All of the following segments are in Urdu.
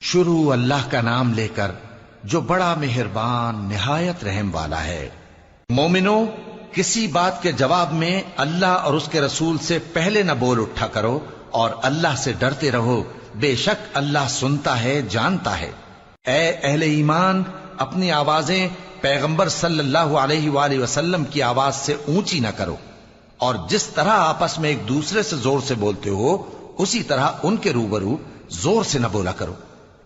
شروع اللہ کا نام لے کر جو بڑا مہربان نہایت رحم والا ہے۔ مومنو، کسی بات کے جواب میں اللہ اور اس کے رسول سے پہلے نہ بول اٹھا کرو اور اللہ سے ڈرتے رہو، بے شک اللہ سنتا ہے، جانتا ہے۔ اے اہل ایمان، اپنی آوازیں پیغمبر صلی اللہ علیہ وآلہ وسلم کی آواز سے اونچی نہ کرو، اور جس طرح آپس میں ایک دوسرے سے زور سے بولتے ہو اسی طرح ان کے روبرو زور سے نہ بولا کرو،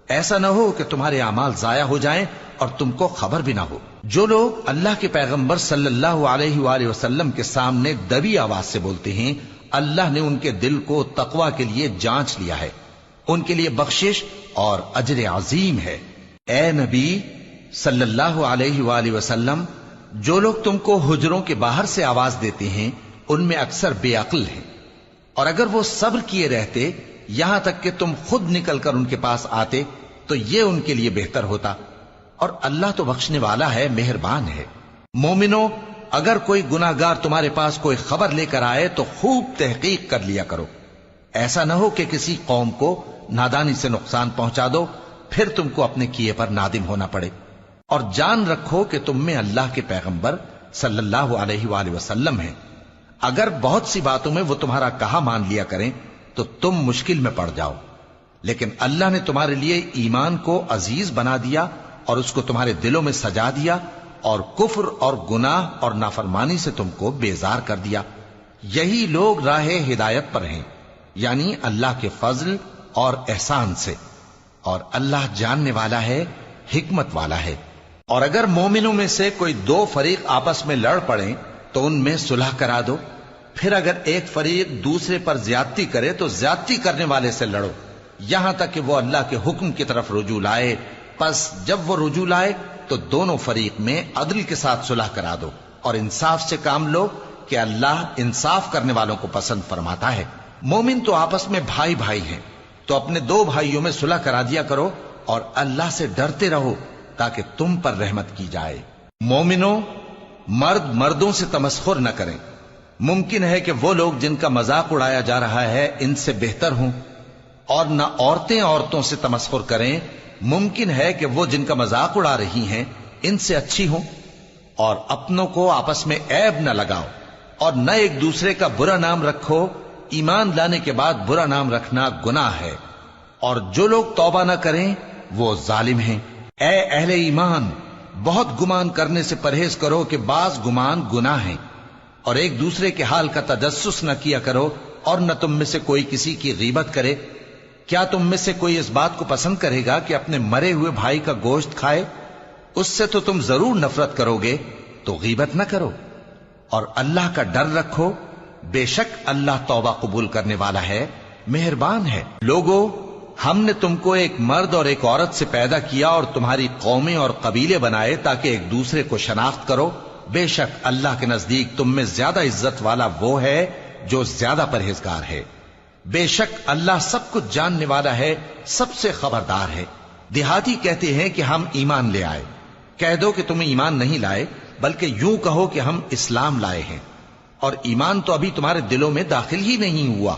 ایسا نہ ہو کہ تمہارے اعمال ضائع ہو جائیں اور تم کو خبر بھی نہ ہو۔ جو لوگ اللہ کے پیغمبر صلی اللہ علیہ وآلہ وسلم کے سامنے دبی آواز سے بولتے ہیں، اللہ نے ان کے دل کو تقوی کے لیے جانچ لیا ہے، ان کے لیے بخشش اور اجر عظیم ہے۔ اے نبی صلی اللہ علیہ وآلہ وسلم، جو لوگ تم کو حجروں کے باہر سے آواز دیتے ہیں ان میں اکثر بے عقل ہیں، اور اگر وہ صبر کیے رہتے یہاں تک کہ تم خود نکل کر ان کے پاس آتے تو یہ ان کے لیے بہتر ہوتا، اور اللہ تو بخشنے والا ہے، مہربان ہے۔ مومنو، اگر کوئی گناہگار تمہارے پاس کوئی خبر لے کر آئے تو خوب تحقیق کر لیا کرو، ایسا نہ ہو کہ کسی قوم کو نادانی سے نقصان پہنچا دو پھر تم کو اپنے کیے پر نادم ہونا پڑے۔ اور جان رکھو کہ تم میں اللہ کے پیغمبر صلی اللہ علیہ وآلہ وسلم ہیں، اگر بہت سی باتوں میں وہ تمہارا کہا مان لیا کریں تو تم مشکل میں پڑ جاؤ، لیکن اللہ نے تمہارے لیے ایمان کو عزیز بنا دیا اور اس کو تمہارے دلوں میں سجا دیا، اور کفر اور گناہ اور نافرمانی سے تم کو بیزار کر دیا۔ یہی لوگ راہ ہدایت پر ہیں، یعنی اللہ کے فضل اور احسان سے، اور اللہ جاننے والا ہے، حکمت والا ہے۔ اور اگر مومنوں میں سے کوئی دو فریق آپس میں لڑ پڑیں تو ان میں صلح کرا دو، پھر اگر ایک فریق دوسرے پر زیادتی کرے تو زیادتی کرنے والے سے لڑو، یہاں تک کہ وہ اللہ کے حکم کی طرف رجوع لائے۔ پس جب وہ رجوع لائے تو دونوں فریق میں عدل کے ساتھ صلح کرا دو، اور انصاف سے کام لو کہ اللہ انصاف کرنے والوں کو پسند فرماتا ہے۔ مومن تو آپس میں بھائی بھائی ہیں، تو اپنے دو بھائیوں میں صلح کرا دیا کرو، اور اللہ سے ڈرتے رہو تاکہ تم پر رحمت کی جائے۔ مومنوں، مرد مردوں سے تمسخر نہ کریں، ممکن ہے کہ وہ لوگ جن کا مذاق اڑایا جا رہا ہے ان سے بہتر ہوں، اور نہ عورتیں عورتوں سے تمسخر کریں، ممکن ہے کہ وہ جن کا مذاق اڑا رہی ہیں ان سے اچھی ہوں۔ اور اپنوں کو آپس میں عیب نہ لگاؤ، اور نہ ایک دوسرے کا برا نام رکھو، ایمان لانے کے بعد برا نام رکھنا گناہ ہے، اور جو لوگ توبہ نہ کریں وہ ظالم ہیں۔ اے اہل ایمان، بہت گمان کرنے سے پرہیز کرو کہ بعض گمان گناہ ہیں، اور ایک دوسرے کے حال کا تجسس نہ کیا کرو، اور نہ تم میں سے کوئی کسی کی غیبت کرے۔ کیا تم میں سے کوئی اس بات کو پسند کرے گا کہ اپنے مرے ہوئے بھائی کا گوشت کھائے؟ اس سے تو تم ضرور نفرت کرو گے، تو غیبت نہ کرو، اور اللہ کا ڈر رکھو، بے شک اللہ توبہ قبول کرنے والا ہے، مہربان ہے۔ لوگو، ہم نے تم کو ایک مرد اور ایک عورت سے پیدا کیا اور تمہاری قومیں اور قبیلے بنائے تاکہ ایک دوسرے کو شناخت کرو، بے شک اللہ کے نزدیک تم میں زیادہ عزت والا وہ ہے جو زیادہ پرہیزگار ہے۔ بے شک اللہ سب کچھ جاننے والا ہے، سب سے خبردار ہے۔ دیہاتی کہتے ہیں کہ ہم ایمان لے آئے، کہہ دو کہ تم ایمان نہیں لائے، بلکہ یوں کہو کہ ہم اسلام لائے ہیں، اور ایمان تو ابھی تمہارے دلوں میں داخل ہی نہیں ہوا۔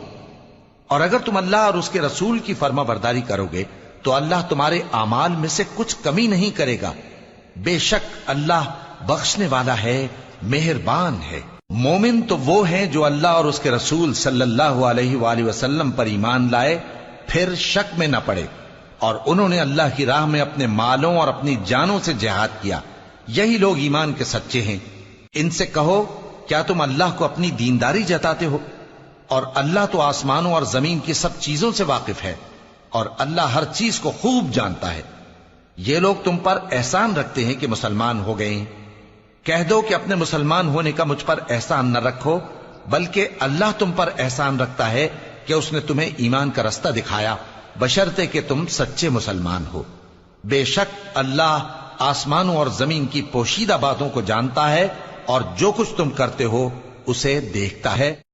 اور اگر تم اللہ اور اس کے رسول کی فرما برداری کرو گے تو اللہ تمہارے اعمال میں سے کچھ کمی نہیں کرے گا، بے شک اللہ بخشنے والا ہے، مہربان ہے۔ مومن تو وہ ہیں جو اللہ اور اس کے رسول صلی اللہ علیہ وآلہ وسلم پر ایمان لائے پھر شک میں نہ پڑے، اور انہوں نے اللہ کی راہ میں اپنے مالوں اور اپنی جانوں سے جہاد کیا، یہی لوگ ایمان کے سچے ہیں۔ ان سے کہو، کیا تم اللہ کو اپنی دینداری جتاتے ہو؟ اور اللہ تو آسمانوں اور زمین کی سب چیزوں سے واقف ہے، اور اللہ ہر چیز کو خوب جانتا ہے۔ یہ لوگ تم پر احسان رکھتے ہیں کہ مسلمان ہو گئے ہیں، کہہ دو کہ اپنے مسلمان ہونے کا مجھ پر احسان نہ رکھو، بلکہ اللہ تم پر احسان رکھتا ہے کہ اس نے تمہیں ایمان کا رستہ دکھایا، بشرطے کہ تم سچے مسلمان ہو۔ بے شک اللہ آسمانوں اور زمین کی پوشیدہ باتوں کو جانتا ہے، اور جو کچھ تم کرتے ہو اسے دیکھتا ہے۔